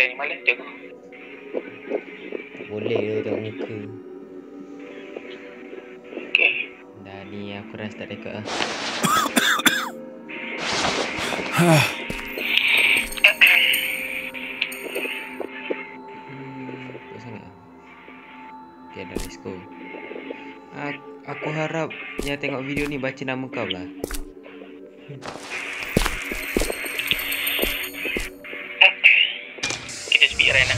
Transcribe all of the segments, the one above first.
dah ni, malas je aku. Tak boleh ke tengok muka. Okay. Dah ni aku dah start record lah. Tak sangat lah. Okay dah, let's go. Aku harap yang tengok video ni baca nama kau lah. Kita speedrun lah.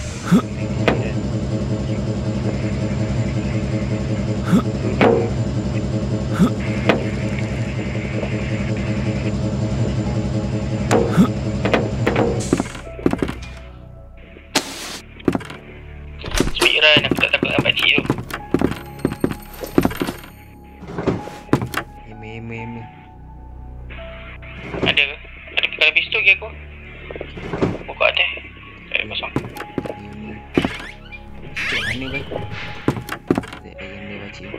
Speedrun, aku tak takut dengan pakcik tu. Eme. Ada ke? Ada kalau pistol ke aku? Buka atas. Tak ada kosong. Eme. Sikit mana bang? Sekejap lagi eme pakcik.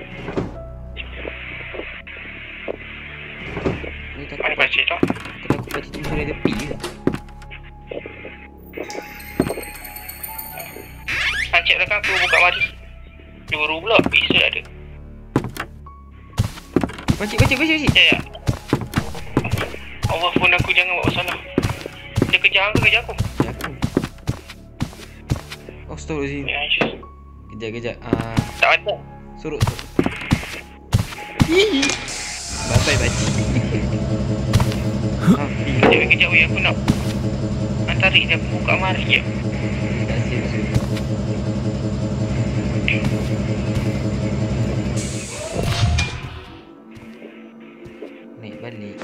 Ni takut Mana pakcik tu? Aku takut pakcik tu dari tepi je. Pakcik belakang aku buka mari. Peluru pula, pistol ada. Pakcik. Ya. Allah phone aku jangan buat salah. Dia kejar aku. Ya aku. Oh stop sini. Ya, just. Kejap. Tak ada. Surut. Bye pakcik. Kejap weh, aku nak tarik dia buka mari je. Tak siap. Naik balik.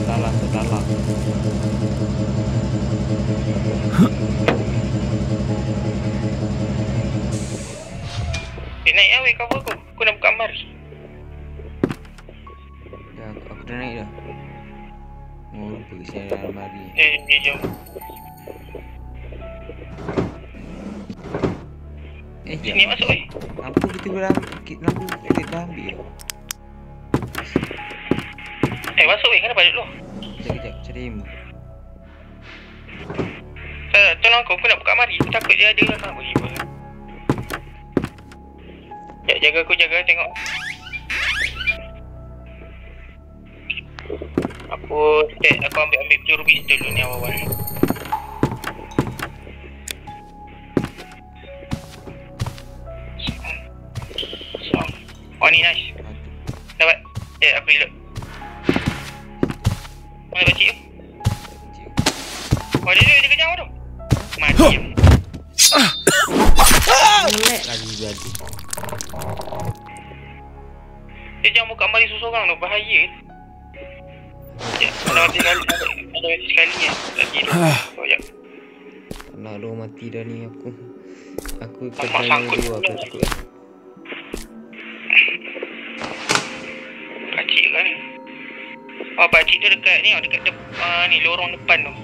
Talak. Naik lah weh, cover aku. Aku nak buka mari. Dah, aku dah naik dah. Oh, lupa ke saya dalam almari. Jom. Sini masuk weh. Lampu kita lampu kita dah ambil. Masuk weh, kenapa duduk? Kejap, cari ilmu. Tolong aku nak buka mari. Aku takut dia ada lah. Jaga tengok. Aku ambil peluru pistol dulu ni awal. Oh ni nice. Dapat. Aku reload. Mana pakcik tu? Oh dia kejar aku tu. Mati. Melek lagi jadi. Dia jangan buka mari seorang tu, bahaya. Ada mati sekali ya. Lagi tu. Oh ya. Nak dah mati dah ni aku. Aku Mak sangkut dulu aku takut. Pakcik kan ni. Oh pakcik tu dekat ni, dekat ni lorong depan tu.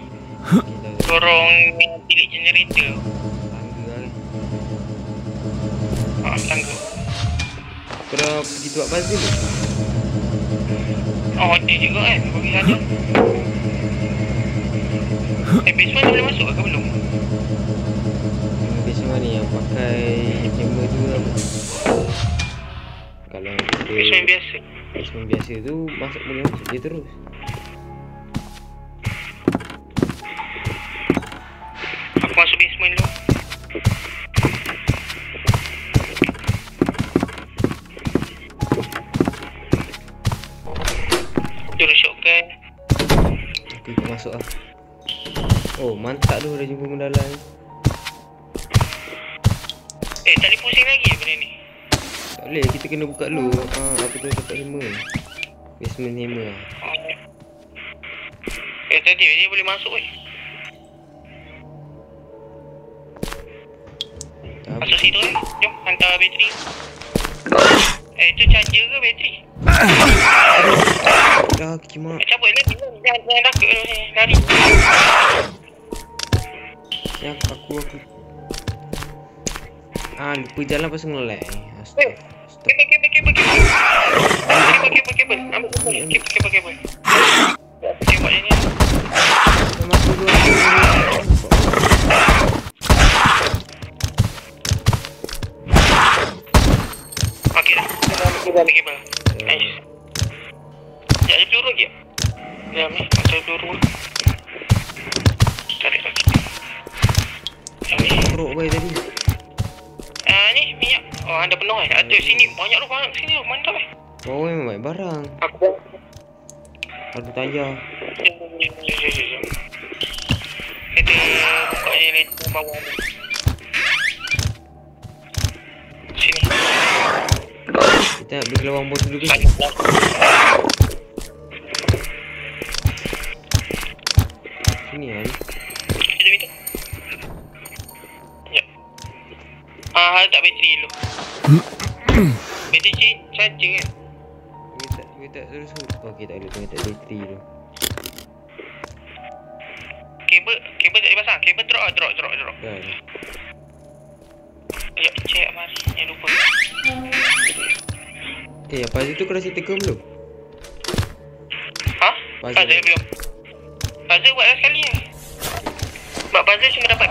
Lorong bilik generator. Tangga kan. Tangga. Kau dah pergi buat puzzle ke? Oh dia juga kan, pergi sana. Basement tu boleh masuk ke belum? Basement ni yang pakai hammer tu lah. Kalau Basement biasa. Basement biasa tu boleh masuk je terus. Aku masuk basement dulu. Terus shotgun. Aku ikut masuk lah. Oh mantap tu dah jumpa mendalam. Tak boleh pusing lagi benda ni. Tak boleh, kita kena buka dulu. Apa tu tempat hammer. Basement hammer lah. Tadi dia boleh masuk weh. Masuk situ weh. Jom hantar bateri. Itu charger ke bateri? Dah kimak. Cabut lagi. Jangan takut dulu ni. Lari. Yang aku lupa jalan pasal ngelag. Astaga. Stop. Kabel. Ambil kabel. Tembak je ni. Mati dua. Okey dah. Kita ambil kabel. Nice. Sekejap ada peluru lagi tak? Sekejap ni, masa peluru. Tarik lagi. Ambil. Teruk baik tadi. Ni minyak. Oh, anda penuh Ada sini. Banyak tu barang sini tu. Mantap Oh, memang banyak barang. Aku Aku tanya. kita buka je ni bawah ni. Sini. Kita nak beli lawang bos dulu ke? Sini kan? Kita. Ya. Tak bateri dulu. Bateri charger kan? Kita terus. Okey, tak boleh tengok tak bateri tu. Kabel tak boleh pasang. Kabel drop. Dah. Sekejap check mari. Yang lupa. Apa itu kau dah settle belum? Tak ada belum. Puzzle buat dah sekali ni. Sebab puzzle cuma dapat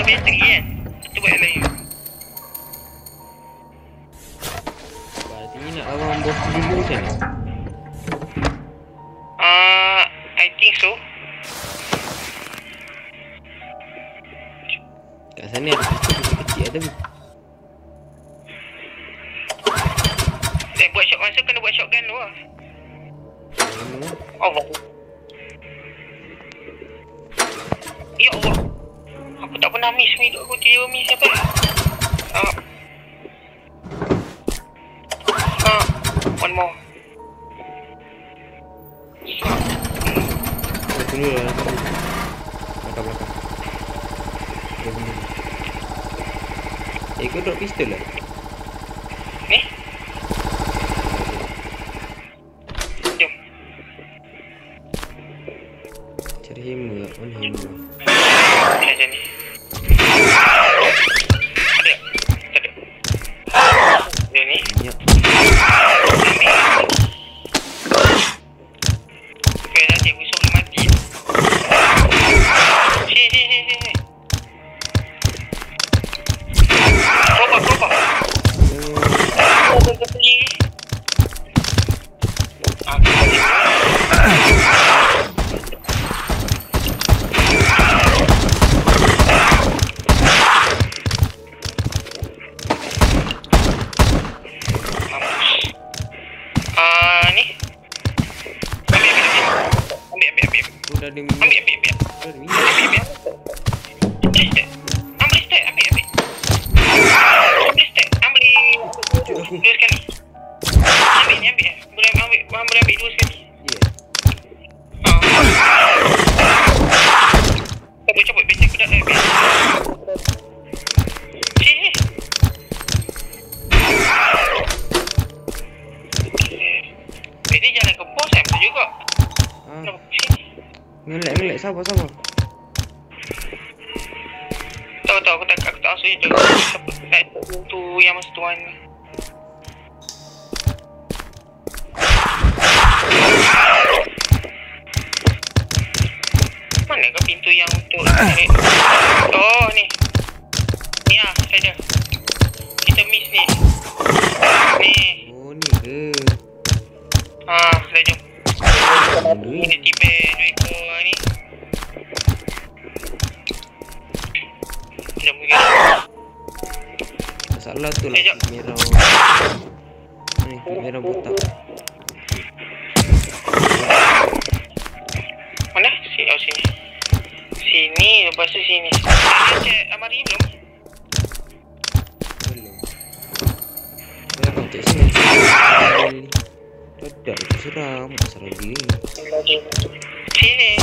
bateri kan. Kita buat yang lain. Berarti ni nak lawang bos dulu kan? I think so. Kat sana ada kecil ada pun. Buat shot masa kena buat shotgun dulu lah. Allah. Ya Allah. Aku tak pernah miss hidup aku. 3 miss apa? One more. Tunggu lah. Belakang. Dia benda ni. Kau drop pistol lah? Ni? Jom. Cari hammer lah. Mana hammer lah? Macam ni. Ada? Tak ada. Dia ni. Minyak. Okay, nanti aku esok boleh mati. Sini. Propak. Aku beli. Ni. Ambil. Aku dah ada minyak. Ambil. Aku dah ada minyak. Ambil stack. Ambil. Dua sekali. Ambil. Boleh ambil 2 sekali. Ya. Cabut. Bateri aku dah habis. Sini. Ini jalan ke pos betul juga. Sini. Ngelak. Sabar. Tahu aku tak rasa je. Tu yang masa tuan ni. Mana ke pintu yang untuk tarik? Oh ni. Ni saya dah. Kita miss ni. Oh ni ke? Dah jom. Ini tipe 2 ekor ni. Jom pergi. Masalah tu lah Sekejap. merah. Ni merah botak. Mana? Sini. Sini, lepas tu sini. Saya cek amari belum? Belum. Kau cek sini. Tak aku seram. Masalah dia ni. Sini.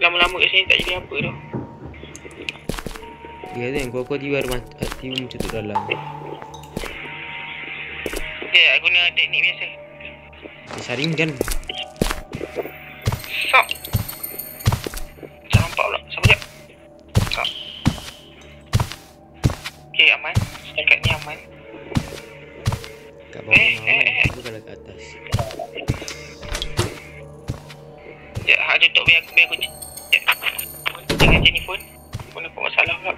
Lama-lama kat sini tak jadi apa tu. Dia kan kau tiba macam tu dalam. Dia guna teknik biasa. Dia saringkan. Sok. Tak nampak pula. Sabar jap. Sok. tutup biar aku cek. Jangan jenis phone. Phone aku masalah pula.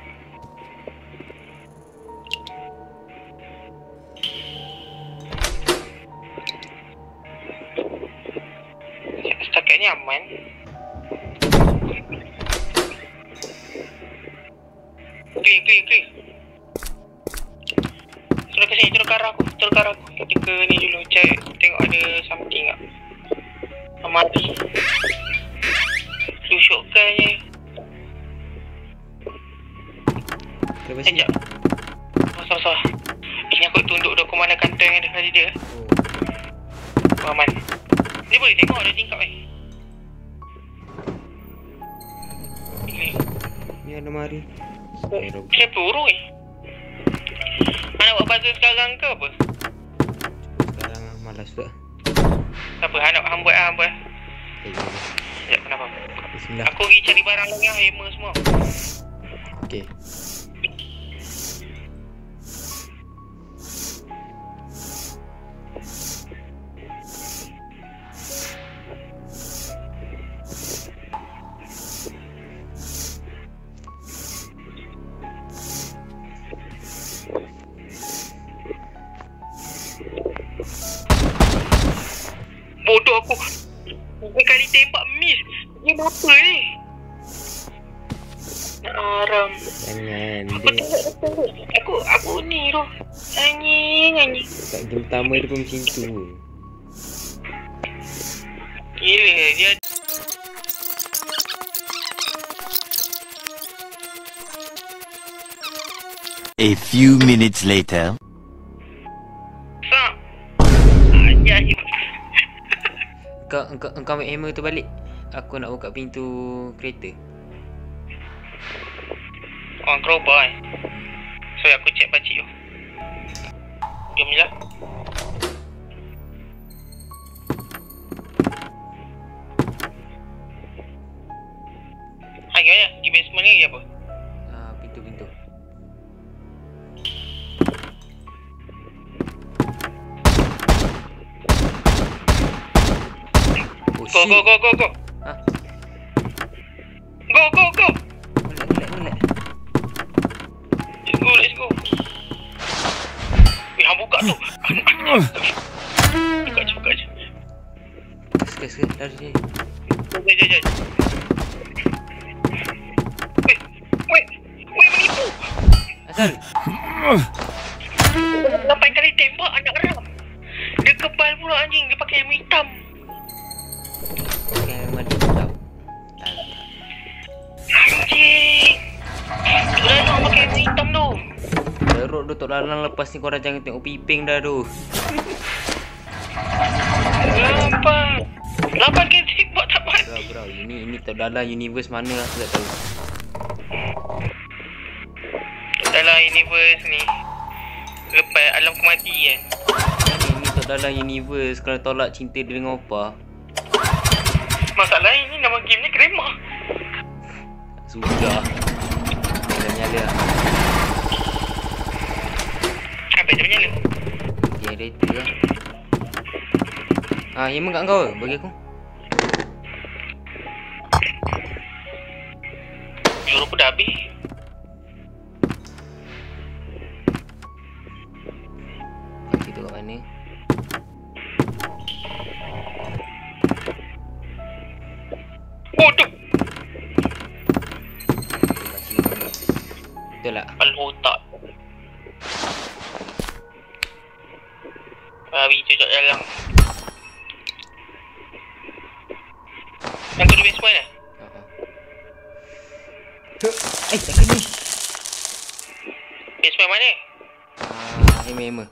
Setakat ni aman. Clear. Turun ke sini, turun ke arah aku. Kita ke ni dulu, check. Tengok ada something tak. Mati. Susukkan je. Sekejap. Salah. Ini aku tunduk dah komanda kantor yang ada tadi dia. Aman. Dia boleh tengok ada tingkap Ni ada mari. Kenapa urut Mana buat puzzle sekarang ke apa? Sekarang malas tak. Tak apa, hang buat. Sekejap, kenapa? Bismillah. Aku pergi cari barang lagi, hammer semua. Okey. Bodoh aku. 3 kali tembak miss. Ni apa ni? Aram. Jangan. Aku ni tu. Anjing. Kat game pertama dia pun macam tu. Gila dia. A few minutes later. Sak. Anjay. Engkau ambil hammer tu balik. Aku nak buka pintu kereta. Orang crowbar So aku cek pakcik tu. Jom je lah. Gimana? Di basement ni apa? Pintu. Oh, Go. Ha? Go. Boleh. Let's go. Hang buka tu. Buka je. Sekejap. Dari sini. Jom. Wait, menipu. Asal? 8 kali tembak anak ram. Dia kebal pula anjing, dia pakai helmet hitam. Pakai helmet hitam. Anjing. Tu dah nak pakai helmet hitam tu. Teruk tu Tok Lalang, lepas ni korang jangan tengok piping dah tu. Nampak. 8 kali tembak tak mati. Bro, ini Tok Lalang universe mana aku tak tahu. Dalam universe ni lepas alam kematian. Ini Tok Lalang universe kalau tolak cinta dia dengan Opa. Masalah ini nama game ni Krema. Sudah. Nyala. Sampai dia menyala. Dia ready lah. Hammer kat kau ke? Bagi aku. Juru pun dah habis. Kaki tu kat mana? Oh tu. Betul tak? Kepala otak. Babi cucuk dalam. Yang tu di basement lah. Tak kena. Basement mana? Hammer.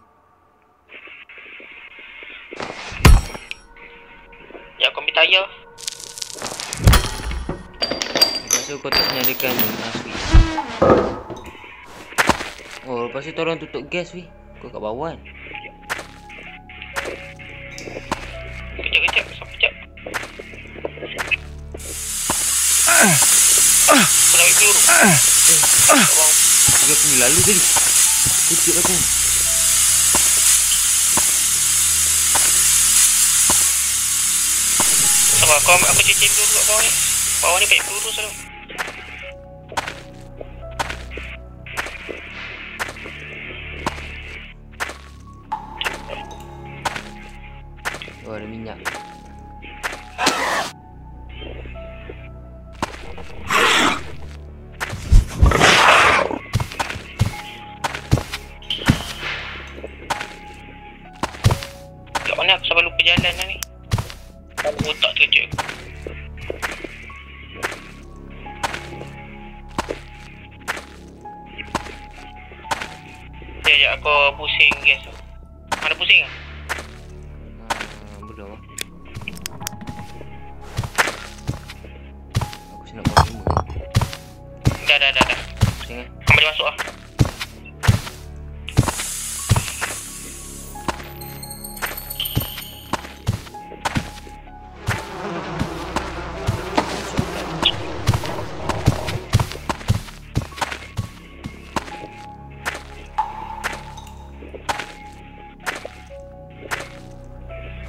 Yang kau ambil tayar. Lepas tu kau tak nyalakan switch. Oh, lepas tu tolong tutup gas weh. Kau kat bawah kan? Kejap. Sekejap. Aku nak ambil peluru. Dia punya lalu tadi. Kecil macam. Sabar, kau aku cuci peluru kat bawah ni. Bawah ni banyak peluru selalu. Oh, ada minyak. Kat mana aku sampai lupa jalan lah ni. Otak terkejut. Ya, aku pusing gas tu. Mana pusing ah? Belum. Aku nak bawa semua. Dah. Pusing eh. Kau boleh masuk ah.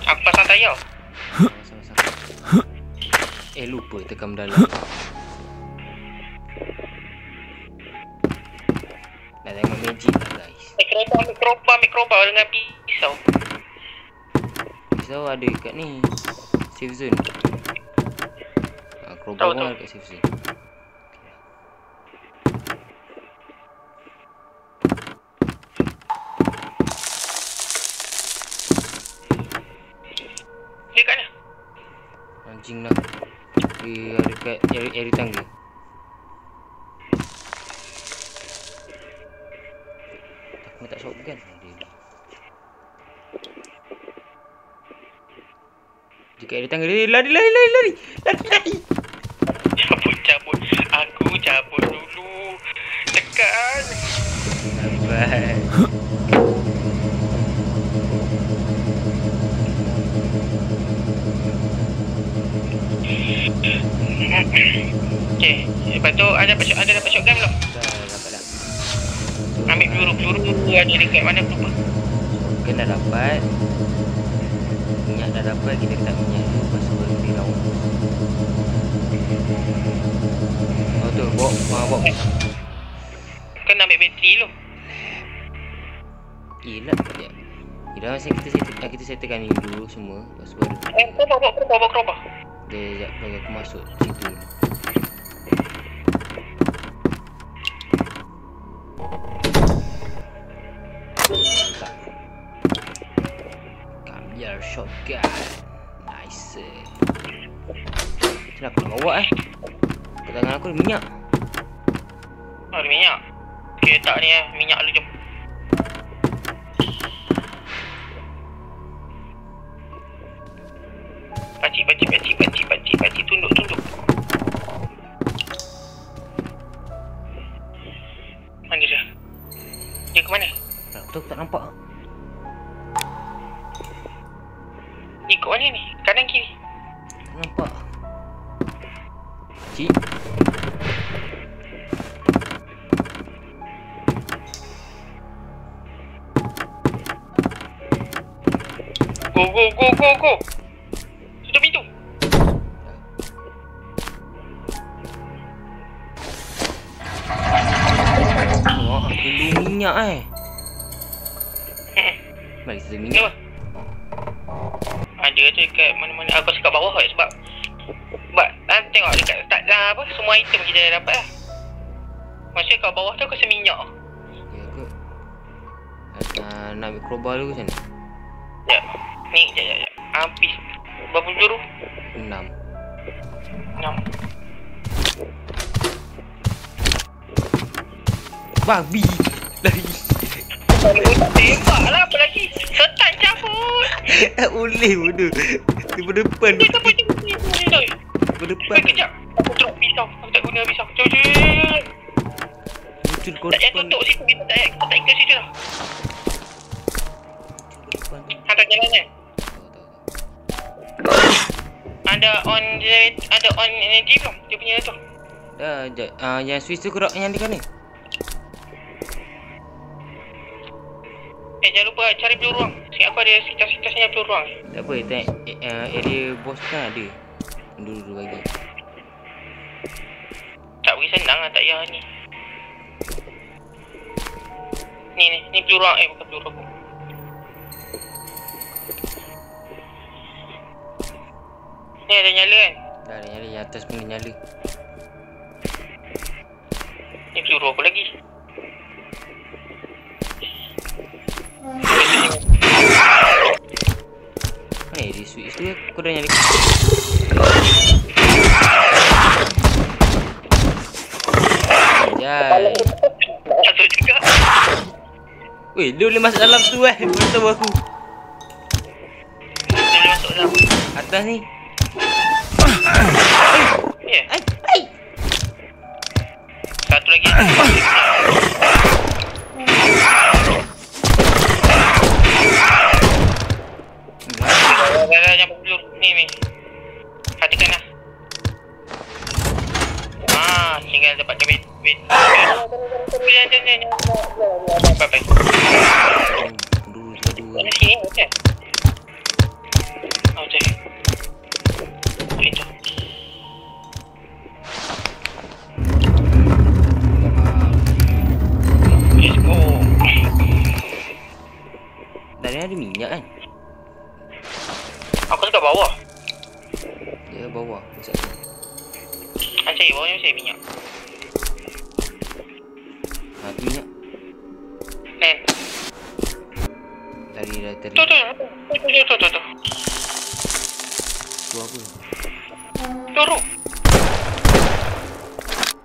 Aku pasang tayar. Sama-sama. Lupa tekan dalam. Nak tengok magic lah guys. Mikroba dengan pisau. Pisau ada kat ni. Safe zone. Crowbar pun ada kat safe zone. Dia kat mana? Anjing nak. Dia ada kat area tangga. Aku tak shotgun dia. Jika area tangga dia lari. Cabut. Aku cabut dulu. Tekan. Sabar. Okay, lepas tu ada dapat shotgun belum? Dah dapat dah. Ambil peluru ada dekat mana aku lupa. Shotgun dah dapat. Minyak dah dapat. Kita letak minyak dulu. Lepas tu baru dia lawan. Oh tu, bawa. Kena ambil bateri dulu. Yelah sekejap. Yelah masa kita settlekan ni dulu semua. Lepas tu baru Kau bawa crowbar. dia sekejap bagi aku masuk situ dulu. Tak. Ambil shotgun. Nice. Kenapa nak bawa kat tangan aku ada minyak. Ada minyak. Okay, tak ni minyak dulu jom. Pakcik, tunduk. Mana dia? Dia ke mana? Tak betul, tak nampak. Ikut mana ni? Kanan kiri? Tak nampak. Cik. Go. Tutup pintu. Wah, perlu minyak Mari kita minyak. Apa? Ada je kat mana-mana. Aku rasa kat bawah kot sebab tengok dekat tak apa semua item kita dah dapat lah. Maksudnya kat bawah tu aku rasa minyak. Ya ke? Nak ambil crowbar dulu macam mana? Sekejap. Ni sekejap. Habis. Berapa peluru? 6. 6. Babi. Lari. Tembak lah apa lagi. Setan cabut. Tak boleh bodoh. Tiba depan. Dia tak boleh ni. Tiba depan. Kejap. Aku drop pisau. Aku tak guna pisau. Jom. Muncul kau Tak payah depan. tutup situ. Kita tak ikut situ dah. Muncul kau depan. Hantar jalannya. Ada on energy belum? Dia punya tu. Dah, yang switch tu gerak yang di mana? Jangan lupa cari peluru ruang. Sikit aku ada sekitar-sekitar peluru ruang. Tak apa, area boss kan ada. Penduru bagi. Tak bagi senang lah, tak payah ni. Ni peluru bukan peluru aku. Ni ada nyala kan? Dah ada nyala, yang atas pun nyala. Ni peluru aku lagi. Di switch tu aku dah nyala. Jai. Masuk juga. Weh, dia boleh masuk dalam tu Betul aku. Dia boleh masuk dalam. Atas ni. Ya. Ai. Satu lagi. Dah jump peluru. Ni. Hatikan lah. Tinggal dapat kabin. Jangan. Bye. Dulu dua. Mana sini okey. Okey. Itu. Let's go. Dari ada minyak kan? Aku dekat bawah. Dia bawah. Macam tu. Cari bawah ni mesti minyak. Tu minyak. Nen. Tadi. Tu. Tu apa? Peluru.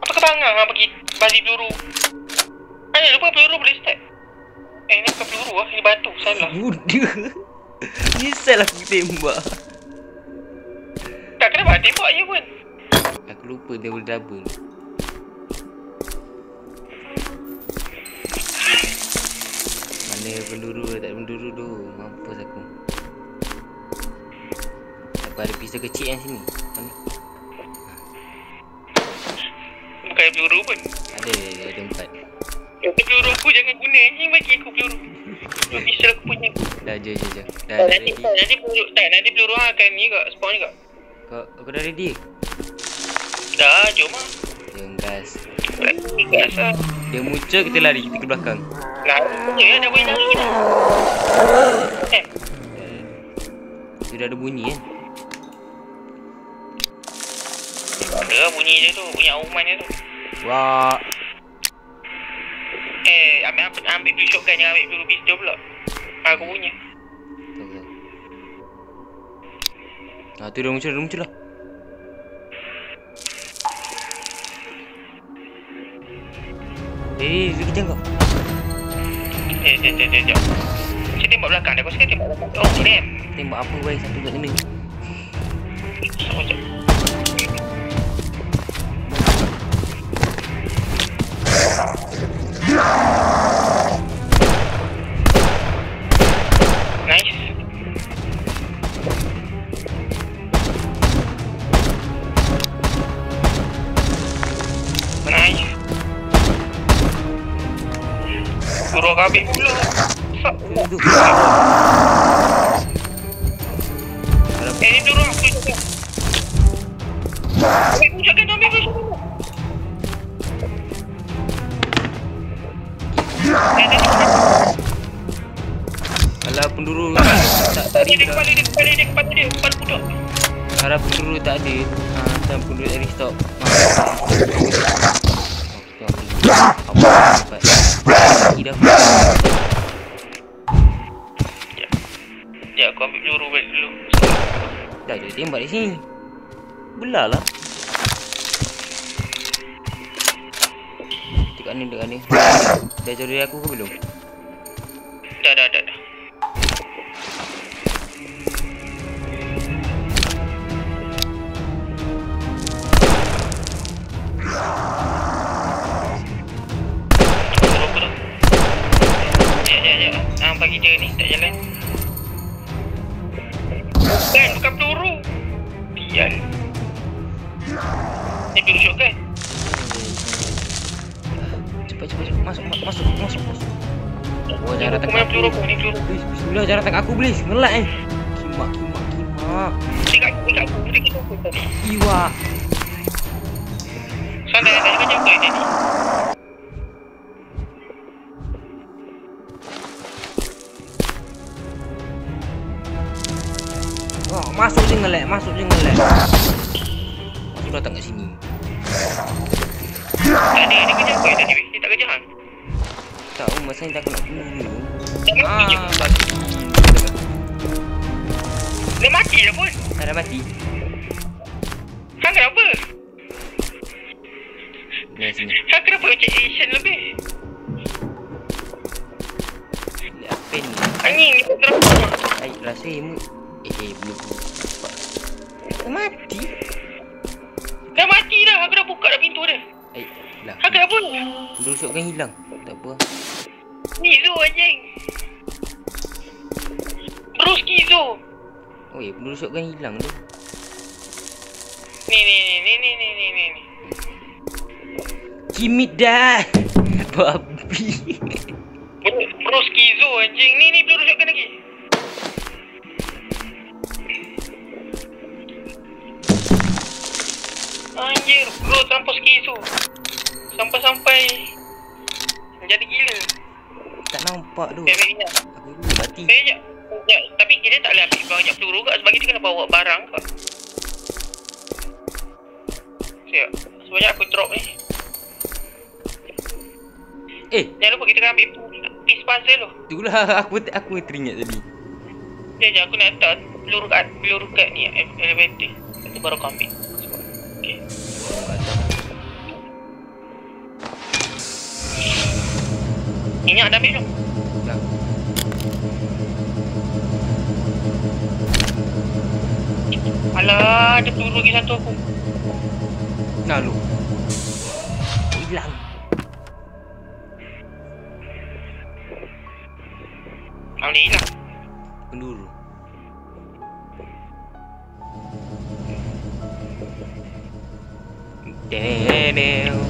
Apa kebangang lah pergi bagi peluru. Lupa peluru boleh start. Ni bukan peluru lah. Ini batu. Salah. Buda. Nyesal aku tembak. Tak kenapa tembak je pun. Aku lupa dia boleh double. Mana peluru, tak ada peluru tu. Mampus aku. Aku ada pistol kecil yang sini. Mana? Bukan peluru pun. Ada 4. Peluru aku jangan guna. Anjing bagi aku peluru. Pistol aku punya. Dah, je. Nanti peluru akan ni kat spawn ni kat. Kau dah ready? Dah, jom lah. Jom gas. Gas lah. Dia muncul, kita lari, kita ke belakang. Lari je, dah boleh lari dah. Sudah ada bunyi kan? Ada bunyi dia tu, bunyi auman dia tu. Wah. Ambil peluru shotgun, jangan ambil peluru pistol pula. Aku punya. Tu dah muncul lah. Dia tengok. Sekejap. Saya tembak belakang dah. Kau sekali tembak belakang. Oh, damn. Tembak apa baik satu kat sana. Sekejap. Nice. Suruh kau ambil pula. Duduk. Ni turun aku juga. Ambil puncakkan tu, ambil puncakkan tu. Alah penduru tak Dia kepala dia, kepala budak. Harap penduru tak ada. Dan penduru tak restock. Apa dah. Ya, aku ambil peluru balik dulu. Dah dia tembak di sini. Belah lah. Dekat ni. Dah cari aku ke belum? Dah. Bagi dia ni tak jalan. Bukan peluru. Tian. Ni peluru shotgun. Cepat masuk. Oh, jangan datang aku. Peluru aku ni peluru. Bismillah, jangan datang aku please. Ngelak Kimak. Dekat aku. tadi. Iwa. So dah kerja apa tadi? Oh, masuk je ngelek. Sudah tak kat sini. Tak ada kerja apa tadi? Dia tak kerja kan? Tak, masa ni tak nak peluru. Tak mati je. Dia mati je pun. Dah mati. Hang kenapa? Ni sini. Hang kenapa macam Asian lebih? Apa ni? Angin ni pun terapa. Air rasa ilmu. Belum. Dah mati. Dah mati dah. Aku dah buka dah pintu dia. Lah. Hang kenapa? Peluru shotgun hilang. Tak apa. Skizo anjing. Terus skizo. Oh ya, peluru shotgun hilang tu. Ni. Kimit dah. Babi. Bro skizo anjing. Ni peluru shotgun lagi. Anjir, bro sampai skizo. Sampai jadi gila. Tak nampak tu. Sekejap. Aku mati. Sekejap. Tapi kita tak boleh ambil banyak peluru kat sebab kita kena bawa barang kat. Sekejap. Sebanyak aku drop ni. Jangan lupa kita kena ambil piece puzzle tu. Itulah aku teringat tadi. Sekejap aku nak letak peluru kat ni elevator. Itu baru aku ambil. Okay. Minyak dah ambil tu. Dah. Alah, ada peluru lagi satu aku. Nah lu. Hilang. Boleh hilang. Peluru. Damn.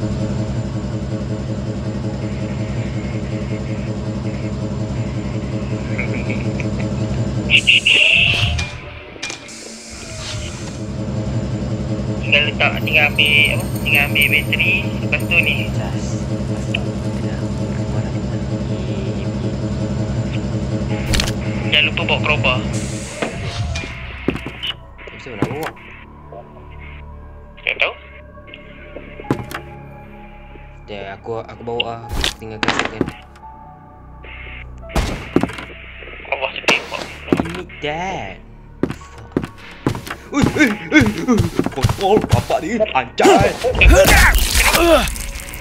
Tinggal ambil bateri. Lepas tu ni jangan lupa bawa crowbar. Macam mana nak bawa? Tak tahu. Aku bawa lah. Tinggal kasihkan. Allah sedih kau. Ini dad. Kontrol bapak ni anjay.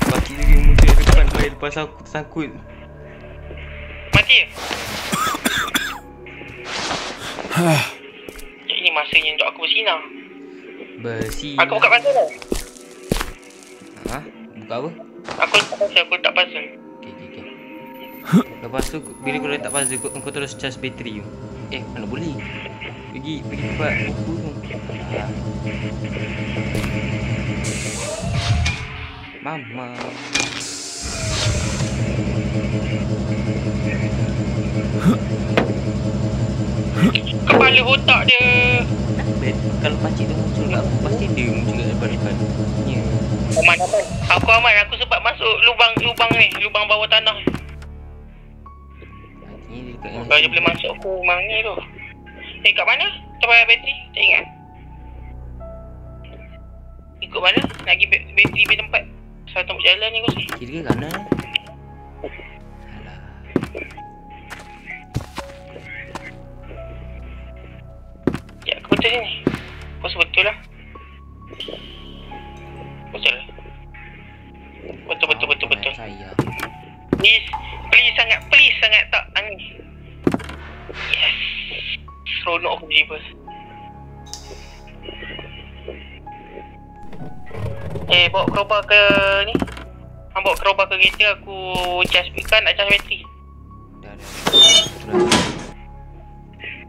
Baki dia muncul di depan tu lepas aku tersangkut. Mati je. Ini masanya untuk aku bersinar. Bersinar. Aku buka puzzle dah. Ha? Buka apa? Aku letak puzzle. Okay. Lepas tu bila kau letak puzzle kau terus charge bateri tu. Mana boleh? Pergi tempat buku tu. Mama. Kepala otak dia. Kalau pakcik tu muncul kat aku, pasti dia muncul kat depan. Ya. Aman. Aku aman. Aku sempat masuk lubang ni. Lubang bawah tanah. Pakcik dekat Kau je boleh masuk aku rumah ni tu. Kat mana? Tempat bateri? Tak ingat. Ikut mana? Nak pergi bateri pergi tempat. Satu jalan ni kau sih. kiri ke kanan? Alah. Ya, aku betul ni. Kau betul lah. Betul. Betul. Saya. Please sangat tak angin. Yes. Seronok aku jiwa. Bawa crowbar ke ni. Bawa crowbar ke kereta aku charge kan nak charge bateri. Dah.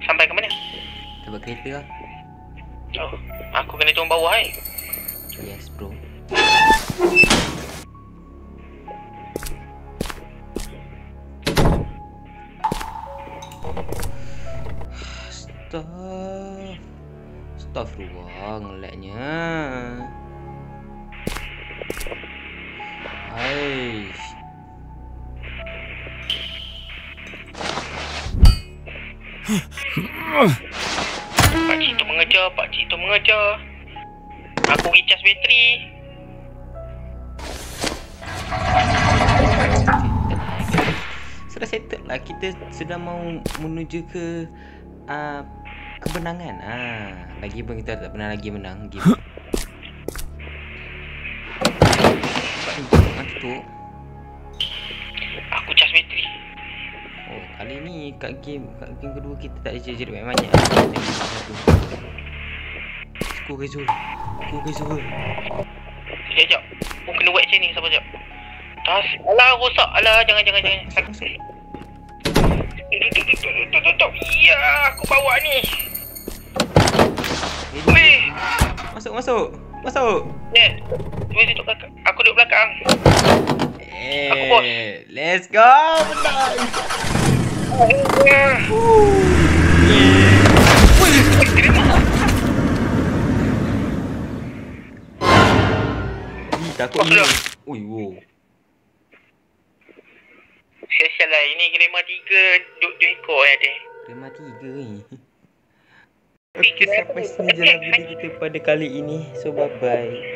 Sampai ke mana? Tempat kereta lah. Oh, aku kena turun bawah Yes bro. Stop. Astagfirullah, ngelaknya. Aish. Pakcik tu mengejar, pakcik tu mengejar. Aku pergi cas bateri. Sudah settle lah. Kita sudah mau menuju ke kemenangan. Lagi pun kita tak pernah lagi menang game. Mati tu. Aku cas bateri. Oh, kali ni kat game kedua kita tak ada jerit banyak. Skor ke Zul. Sekejap. Aku kena buat macam ni. Sabar sekejap. Tas. Alah, rosak. Alah, jangan. Masuk. Tutup. Ya, aku bawa ni. Weh. Masuk. Ya. Weh, duduk belakang. Aku duduk belakang. Aku bos. Let's go. Menang. Takut ni. Ui, wow. Sial lah. Ini Grema 3 duk ekor ada. Grema 3 ni. Okay, sampai sini je lah video kita pada kali ini. So, bye-bye.